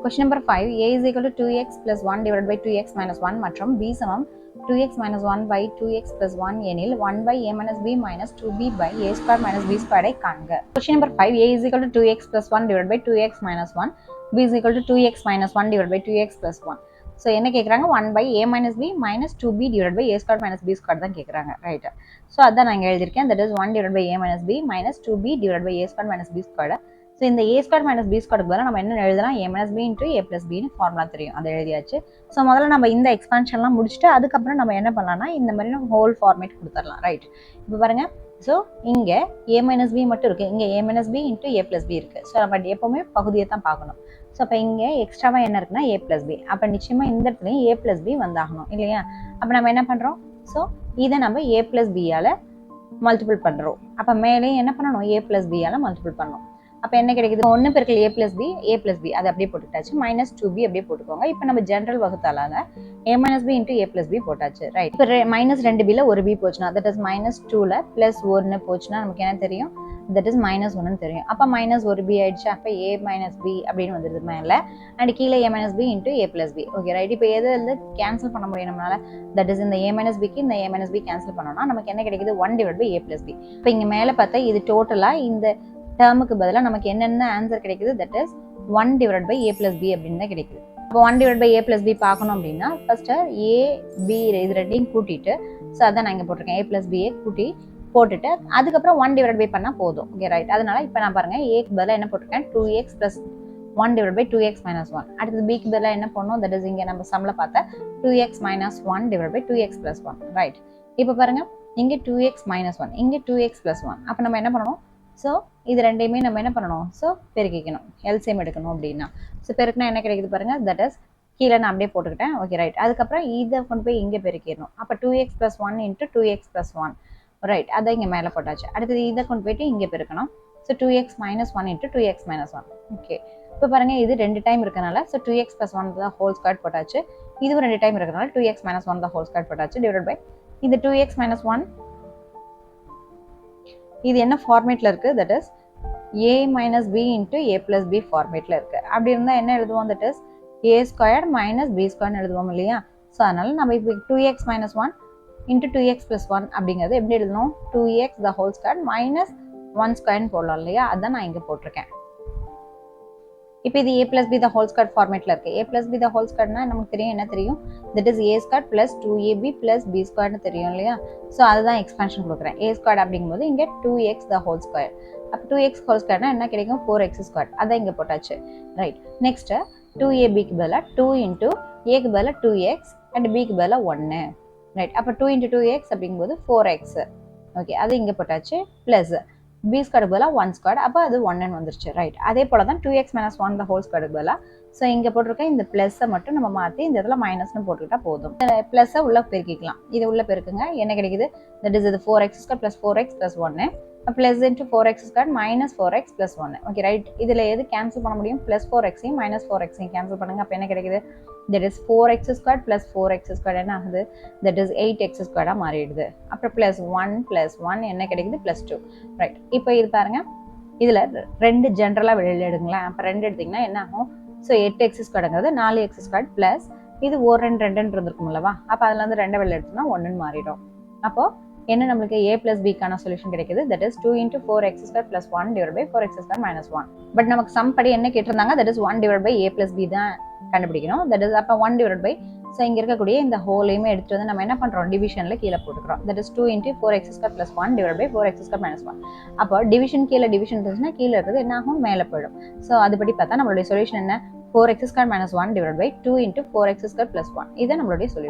Question number 5. A is equal to 2x plus 1 divided by 2x minus 1 மற்றும் b சமம் 2x minus 1 by 2x plus 1 எனில் 1 by a minus b minus 2b by a square minus b square ஐ காண்க. Question number 5. A is equal to 2x plus 1 divided by 2x minus 1. b is equal to 2x minus 1 divided by 2x plus 1. So என்ன கேக்குறாங்க 1 by a minus b minus 2b divided by a square minus b square தான் கேக்குறாங்க. Right. So அதான் நான் இங்க எழுதிருக்கேன். That is 1 divided by a minus b minus 2b divided by a square minus b square. So இந்த a square minus b ஸ்கொயருக்கு பதிலாக நம்ம என்ன எழுதலாம் a minus b into a plus pin formula தெரியும், அதை எழுதியாச்சு. ஸோ முதல்ல நம்ம இந்த எக்ஸ்பான்ஷன்லாம் முடிச்சுட்டு அதுக்கப்புறம் நம்ம என்ன பண்ணலாம்னா இந்த மாதிரி நம்ம ஹோல் ஃபார்மேட் கொடுத்துடலாம். ரைட். இப்போ பாருங்க, ஸோ இங்கே a மைனஸ் b மட்டும் இருக்குது, இங்கே a minus b into a plus b இருக்குது. ஸோ நம்ம எப்போவுமே பகுதியை தான் பார்க்கணும். ஸோ அப்போ இங்கே எக்ஸ்ட்ராவாக என்ன இருக்குன்னா a ப்ளஸ் b, அப்போ நிச்சயமாக இந்த இடத்துலையும் a ப்ளஸ் b வந்தாகணும் இல்லையா? அப்போ நம்ம என்ன பண்ணுறோம், ஸோ இதை நம்ம a ப்ளஸ் பியால் மல்டிபிள் பண்ணுறோம். அப்போ மேலே என்ன பண்ணணும், a ப்ளஸ் பியால் மல்டிபிள் பண்ணணும். அப்போ என்ன கிடைக்குது, 1 பெருக்கல் a ப்ளஸ் b அதை அப்படியே போட்டுட்டாச்சு, மைனஸ் 2b அப்படியே போட்டுக்கோங்க. இப்போ நம்ம ஜென்ரல் வகுத்தாலாக a minus b into a plus b போட்டாச்சு. ரைட். இப்போ மைனஸ் 2bல ஒரு b போச்சுன்னா தட் இஸ் மைனஸ் 2ல ப்ளஸ் 1 போச்சுன்னா நமக்கு என்ன தெரியும், தட் இஸ் மைனஸ் 1 தெரியும். அப்போ மைனஸ் ஒரு b ஆயிடுச்சு. அப்போ a மைனஸ் b அப்படின்னு வந்துடுது மேலே, அண்ட் கீழே a minus b into a plus b. Okay right. இப்போ எது வந்து கேன்சல் பண்ண முடியும் நம்மளால, தட் இஸ் இந்த a மைனஸ் பிக்கு இந்த a மைனஸ் b கேன்சல் பண்ணோம்னா நமக்கு என்ன கிடைக்குது, 1 divide by a plus b. இப்போ இங்கே மேலே பார்த்தா இது டோட்டலாக இந்த டேர்முக்கு பதிலாக நமக்கு என்னென்ன ஆன்சர் கிடைக்குது, that is 1 divide by a plus b அப்படின்னு தான் கிடைக்குது. இப்போ 1 divide by a plus b பார்க்கணும் அப்படின்னா ஃபர்ஸ்ட் a b இது ரெண்டையும் கூட்டிட்டு, ஸோ அதான் நான் இங்கே போட்டிருக்கேன், a ப்ளஸ் b கூட்டி போட்டுட்டு அதுக்கப்புறம் 1 டிவைட் பை பண்ணால் போதும். Okay right. அதனால இப்போ நான் பாருங்க ஏக்கு பதிலாக என்ன போட்டிருக்கேன், 2x plus 1 divide by 2x minus 1. அடுத்தது பிக்கு பதிலாக என்ன பண்ணணும், தட் இஸ் இங்கே நம்ம சம்மில் பார்த்தா 2x minus 1 divide by 2x plus 1. Right. இப்போ பாருங்க இங்கே 2x மைனஸ் 1, இங்கே 2x ப்ளஸ் 1. அப்போ நம்ம என்ன பண்ணணும், ஸோ இது ரெண்டையுமே நம்ம என்ன பண்ணணும், ஸோ பெருக்கிக்கணும், எல்சிஎம் எடுக்கணும் அப்படின்னா. ஸோ பெருக்கினா என்ன கிடைக்குது பாருங்கள், தட் இஸ் கீழே நான் அப்படியே போட்டுக்கிட்டேன். Okay right. அதுக்கப்புறம் இதை கொண்டு போய் இங்கே பெருக்கிடணும். அப்போ 2x plus 1 into 2x plus 1. Right. அதை இங்கே மேலே போட்டாச்சு. அடுத்தது இதை கொண்டு போயிட்டு இங்கே பெருக்கணும். So 2x minus 1 into 2x minus 1. Okay. இப்போ பாருங்கள் இது 2 டைம் இருக்கனால ஸோ 2x ப்ளஸ் 1 தான் ஹோல் ஸ்கொயர் போட்டாச்சு. இதுவும் 2 டைம் இருக்கனால 2x மைனஸ் 1 தான் ஹோல் ஸ்கொயர் போட்டாச்சு, டிவைட் பை இந்த 2x மைனஸ் 1 இது என்ன ஃபார்மேட்டில் இருக்குது, that is a minus b into a plus b ஃபார்மேட்டில் இருக்குது. அப்படி இருந்தால் என்ன எழுதுவோம், that is a square minus b ஸ்கொயர்னு எழுதுவோம் இல்லையா? ஸோ அதனால் நம்ம இப்போ 2x minus 1 into 2x plus 1 அப்படிங்கிறது எப்படி எழுதணும், 2x த ஹோல் ஸ்கொயர் மைனஸ் 1 ஸ்கொயர்னு போடலாம் இல்லையா? அதான் நான் இங்கே போட்டிருக்கேன். இப்போ இது a plus b the whole square ஃபார்மேட்டில் இருக்குது. a plus b the whole ஸ்கொயர்னா நமக்கு தெரியும் என்ன தெரியும், that is a square plus 2ab plus b ஸ்கொயர்னு தெரியும் இல்லையா? ஸோ அதுதான் எக்ஸ்பென்ஷன் கொடுக்குறேன். a ஸ்கொயர் அப்படிங்கும்போது இங்கே 2x த ஹோல் ஸ்கொயர். அப்போ 2x ஹோல் ஸ்கொயர்னா என்ன கிடைக்கும், 4x ஸ்கொயர். அதான் இங்கே போட்டாச்சு. ரைட். நெக்ஸ்ட்டு 2abக்கு பதிலாக 2 இன்ட்டு ஏக்கு பதிலாக 2x அண்ட் பிக்கு பதிலாக 1. ரைட். அப்போ 2 இன்ட்டு 2x அப்படிங்கும்போது 4x. ஓகே, அது இங்கே போட்டாச்சு. ப்ளஸ் b ஸ்கொயருக்கு பதிலாக 1 ஸ்கொயர், அப்போ அது 1 வந்துருச்சு. ரைட். அதே போல் தான் 2x மைனஸ் 1 த ஹோல் ஸ்கொயருக்கு பதிலாக ஸோ இங்கே போட்டிருக்க இந்த ப்ளஸ்ஸை மட்டும் நம்ம மாற்றி இந்த இடத்துல மைனஸ்னு போட்டுக்கிட்டா போதும். ப்ளஸ்ஸை உள்ளே பெருக்கிக்கலாம். இது உள்ளே பெருக்குங்க, என்ன கிடைக்குது, தட் இஸ் இது 4x square plus 4x plus 1 plus into 4x square minus 4x plus 1. Okay right. இதில் எது கேன்சல் பண்ண முடியும், ப்ளஸ் 4xையும் மைனஸ் 4xையும் கேன்சல் பண்ணுங்க. அப்போ என்ன கிடைக்குது, that is 4x square plus 4x square என்ன ஆகுது, தட் இஸ் 8x ஸ்கொயராக மாறிடுது. அப்புறம் ப்ளஸ் 1 என்ன கிடைக்குது, ப்ளஸ் 2. ரைட். இப்போ இது பாருங்க, இதில் 2 ஜென்ரலாக வெளியில் எடுங்களேன். அப்போ 2 எடுத்திங்கன்னா என்ன ஆகும், so 8x ஸ்கொயருங்கிறது 4x square plus இது 1 2 இருந்திருக்கும் அல்லவா? அப்போ அதில் வந்து 2 வெளியில் எடுத்தோம்னா 1 மாறிடும். அப்போது என்ன நம்மளுக்கு a ப்ளஸ் பிக்கான சொல்யூஷன் கிடைக்குது, that is 2 into 4x square plus 1 divide by 4x square minus 1. But நமக்கு சம் படி என்ன கேட்டிருந்தாங்க, that is 1 divide by a plus b தான் கண்டுபிடிக்கணும். தட் இஸ் அப்போ 1 டிவைட் பை ஸோ இங்கே இருக்கக்கூடிய இந்த ஹோலையுமே எடுத்துகிட்டு வந்து நம்ம என்ன பண்ணுறோம், டிவிஷனில் கீழே போட்டுக்கிறோம். That is 2 into 4x square plus 1 divide by 4x square minus 1. அப்போ டிவிஷன் கீழே டிவிஷன் இருந்துச்சுன்னா கீழே இருக்கிறது என்ன ஆகும், மேலே போயிடும். ஸோ அதுபடி பார்த்தா நம்மளுடைய சொல்யூஷன் என்ன, 4x square minus 1 divide by 2 into 4x square plus 1. இதை நம்மளுடைய சொல்யூஷன்.